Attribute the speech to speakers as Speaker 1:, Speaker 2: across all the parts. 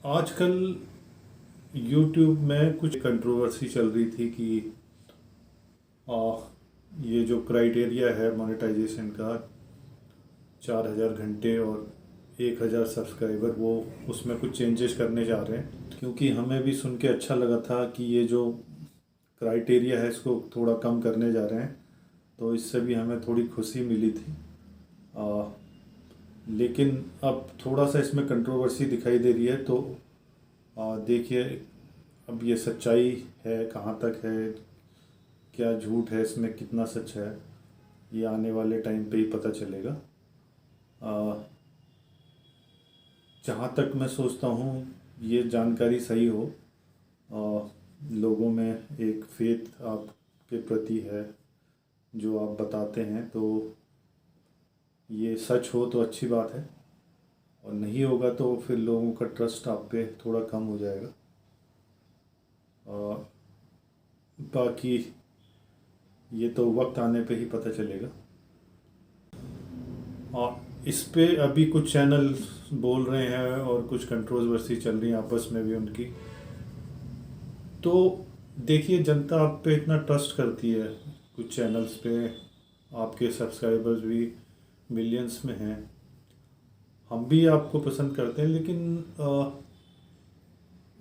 Speaker 1: आजकल YouTube में कुछ कंट्रोवर्सी चल रही थी कि आ, ये जो क्राइटेरिया है मोनेटाइजेशन का 4,000 घंटे और 1,000 सब्सक्राइबर, वो उसमें कुछ चेंजेस करने जा रहे हैं। क्योंकि हमें भी सुन के अच्छा लगा था कि ये जो क्राइटेरिया है इसको थोड़ा कम करने जा रहे हैं, तो इससे भी हमें थोड़ी खुशी मिली थी। आ, लेकिन अब थोड़ा सा इसमें कंट्रोवर्सी दिखाई दे रही है, तो देखिए अब ये सच्चाई है कहाँ तक है, क्या झूठ है, इसमें कितना सच है, ये आने वाले टाइम पे ही पता चलेगा। जहाँ तक मैं सोचता हूँ ये जानकारी सही हो, लोगों में एक फेथ आपके प्रति है जो आप बताते हैं, तो ये सच हो तो अच्छी बात है, और नहीं होगा तो फिर लोगों का ट्रस्ट आप पे थोड़ा कम हो जाएगा। बाकी ये तो वक्त आने पे ही पता चलेगा। और इस पे अभी कुछ चैनल बोल रहे हैं और कुछ कंट्रोवर्सी चल रही है आपस में भी उनकी। तो देखिए, जनता आप पे इतना ट्रस्ट करती है, कुछ चैनल्स पे आपके सब्सक्राइबर्स भी मिलियंस में हैं, हम भी आपको पसंद करते हैं,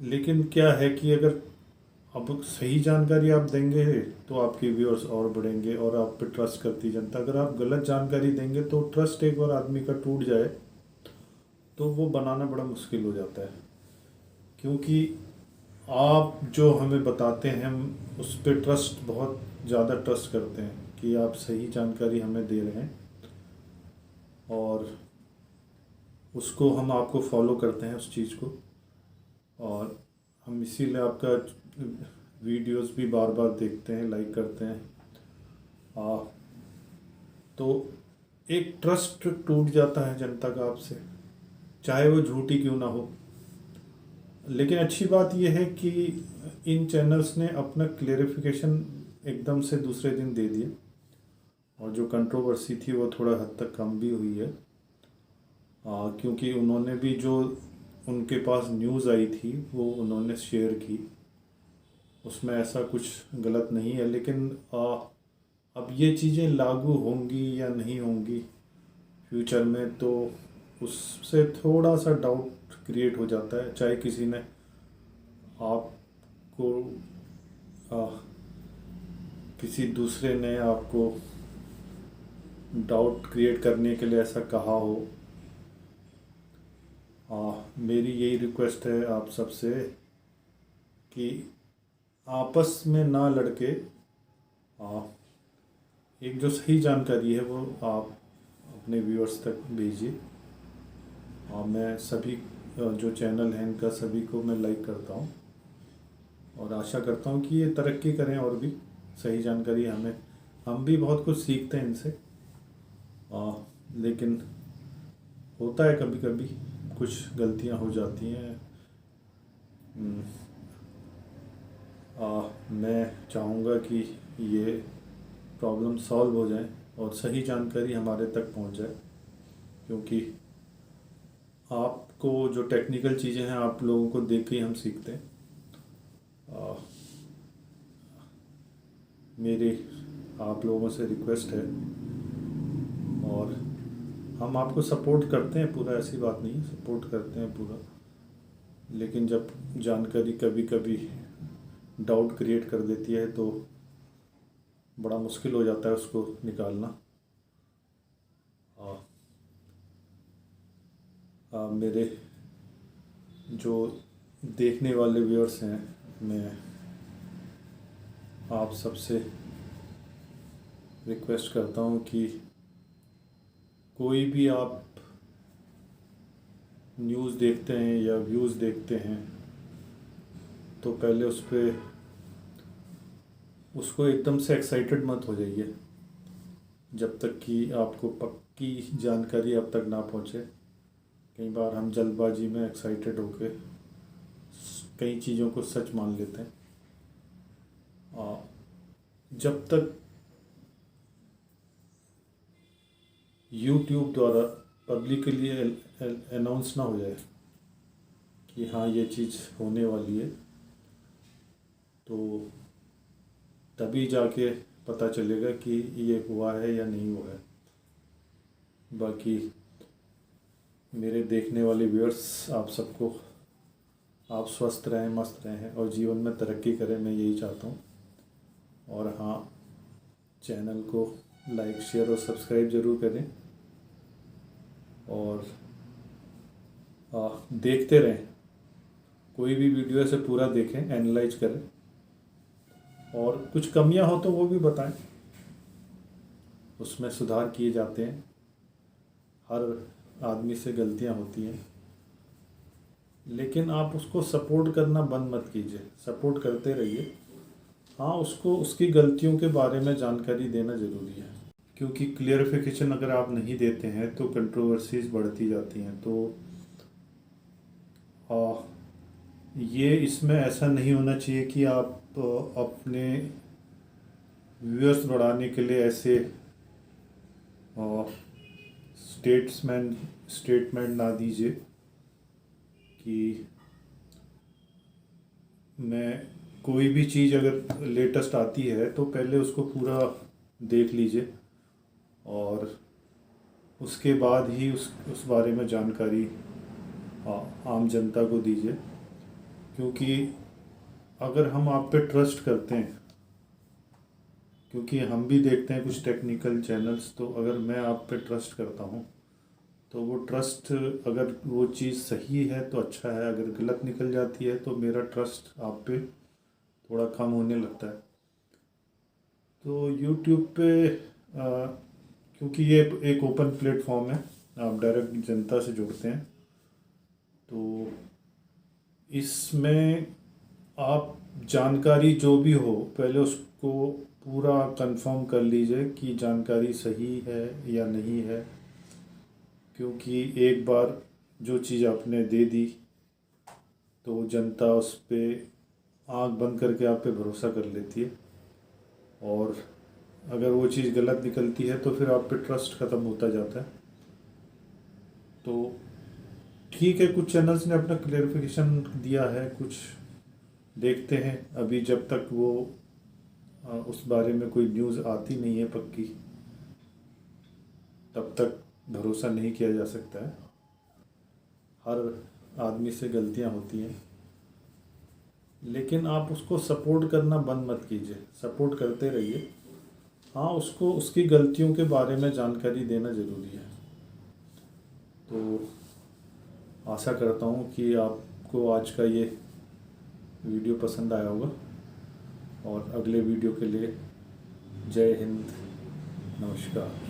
Speaker 1: लेकिन क्या है कि अगर अब सही जानकारी आप देंगे तो आपके व्यूअर्स और बढ़ेंगे और आप पे ट्रस्ट करती जनता। अगर आप गलत जानकारी देंगे तो ट्रस्ट एक बार आदमी का टूट जाए तो वो बनाना बड़ा मुश्किल हो जाता है। क्योंकि आप जो हमें बताते हैं हम उस पर ट्रस्ट, बहुत ज़्यादा ट्रस्ट करते हैं कि आप सही जानकारी हमें दे रहे हैं, और उसको हम आपको फॉलो करते हैं उस चीज़ को, और हम इसीलिए आपका वीडियोस भी बार बार देखते हैं, लाइक करते हैं। आ, तो एक ट्रस्ट टूट जाता है जनता का आपसे, चाहे वो झूठी क्यों ना हो। लेकिन अच्छी बात यह है कि इन चैनल्स ने अपना क्लेरिफिकेशन एकदम से दूसरे दिन दे दिया, और जो कंट्रोवर्सी थी वो थोड़ा हद तक कम भी हुई है। क्योंकि उन्होंने भी जो उनके पास न्यूज़ आई थी वो उन्होंने शेयर की, उसमें ऐसा कुछ गलत नहीं है। लेकिन अब ये चीज़ें लागू होंगी या नहीं होंगी फ्यूचर में, तो उससे थोड़ा सा डाउट क्रिएट हो जाता है। चाहे किसी ने आपको आ, किसी दूसरे ने आपको डाउट क्रिएट करने के लिए ऐसा कहा हो, मेरी यही रिक्वेस्ट है आप सबसे कि आपस में ना लड़के एक जो सही जानकारी है वो आप अपने व्यूअर्स तक भेजिए। मैं सभी जो चैनल हैं इनका सभी को मैं लाइक करता हूँ, और आशा करता हूँ कि ये तरक्की करें और भी सही जानकारी हमें, हम भी बहुत कुछ सीखते हैं इनसे। लेकिन होता है कभी कभी कुछ गलतियाँ हो जाती हैं। मैं चाहूँगा कि ये प्रॉब्लम सॉल्व हो जाए और सही जानकारी हमारे तक पहुँच जाए, क्योंकि आपको जो टेक्निकल चीज़ें हैं आप लोगों को देख के ही हम सीखते हैं। मेरी आप लोगों से रिक्वेस्ट है, और हम आपको सपोर्ट करते हैं पूरा, ऐसी बात नहीं, सपोर्ट करते हैं पूरा। लेकिन जब जानकारी कभी कभी डाउट क्रिएट कर देती है तो बड़ा मुश्किल हो जाता है उसको निकालना। मेरे जो देखने वाले व्यूअर्स हैं, मैं आप सबसे रिक्वेस्ट करता हूँ कि कोई भी आप न्यूज़ देखते हैं या व्यूज़ देखते हैं तो पहले उस पर उसको एकदम से एक्साइटेड मत हो जाइए जब तक कि आपको पक्की जानकारी अब तक ना पहुँचे। कई बार हम जल्दबाजी में एक्साइटेड होके कई चीज़ों को सच मान लेते हैं। जब तक यूट्यूब द्वारा पब्लिकली अनाउंस ना हो जाए कि हाँ ये चीज़ होने वाली है, तो तभी जाके पता चलेगा कि ये हुआ है या नहीं हुआ है। बाकी मेरे देखने वाले व्यूअर्स, आप सबको, आप स्वस्थ रहें, मस्त रहें और जीवन में तरक्की करें, मैं यही चाहता हूँ। और हाँ, चैनल को लाइक, शेयर और सब्सक्राइब ज़रूर करें और देखते रहें। कोई भी वीडियो ऐसे पूरा देखें, एनालाइज करें और कुछ कमियां हो तो वो भी बताएं, उसमें सुधार किए जाते हैं। हर आदमी से गलतियां होती हैं, लेकिन आप उसको सपोर्ट करना बंद मत कीजिए, सपोर्ट करते रहिए। हाँ, उसको उसकी गलतियों के बारे में जानकारी देना ज़रूरी है, क्योंकि क्लियरिफिकेशन अगर आप नहीं देते हैं तो कंट्रोवर्सीज बढ़ती जाती हैं। तो ये इसमें ऐसा नहीं होना चाहिए कि आप अपने व्यूअर्स बढ़ाने के लिए ऐसे स्टेटमेंट ना दीजिए कि मैं कोई भी चीज़ अगर लेटेस्ट आती है तो पहले उसको पूरा देख लीजिए और उसके बाद ही उस बारे में जानकारी आम जनता को दीजिए। क्योंकि अगर हम आप पे ट्रस्ट करते हैं, क्योंकि हम भी देखते हैं कुछ टेक्निकल चैनल्स, तो अगर मैं आप पे ट्रस्ट करता हूँ तो वो ट्रस्ट, अगर वो चीज़ सही है तो अच्छा है, अगर गलत निकल जाती है तो मेरा ट्रस्ट आप पे थोड़ा कम होने लगता है। तो यूट्यूब पे क्योंकि ये एक ओपन प्लेटफॉर्म है, आप डायरेक्ट जनता से जुड़ते हैं, तो इसमें आप जानकारी जो भी हो पहले उसको पूरा कंफर्म कर लीजिए कि जानकारी सही है या नहीं है। क्योंकि एक बार जो चीज़ आपने दे दी तो जनता उस पर आँख बंद करके आप पे भरोसा कर लेती है, और अगर वो चीज़ गलत निकलती है तो फिर आप पे ट्रस्ट ख़त्म होता जाता है। तो ठीक है, कुछ चैनल्स ने अपना क्लेरिफिकेशन दिया है, कुछ देखते हैं। अभी जब तक वो उस बारे में कोई न्यूज़ आती नहीं है पक्की, तब तक भरोसा नहीं किया जा सकता है। हर आदमी से गलतियां होती हैं, लेकिन आप उसको सपोर्ट करना बंद मत कीजिए, सपोर्ट करते रहिए। हाँ, उसको उसकी गलतियों के बारे में जानकारी देना ज़रूरी है। तो आशा करता हूँ कि आपको आज का ये वीडियो पसंद आया होगा, और अगले वीडियो के लिए जय हिंद, नमस्कार।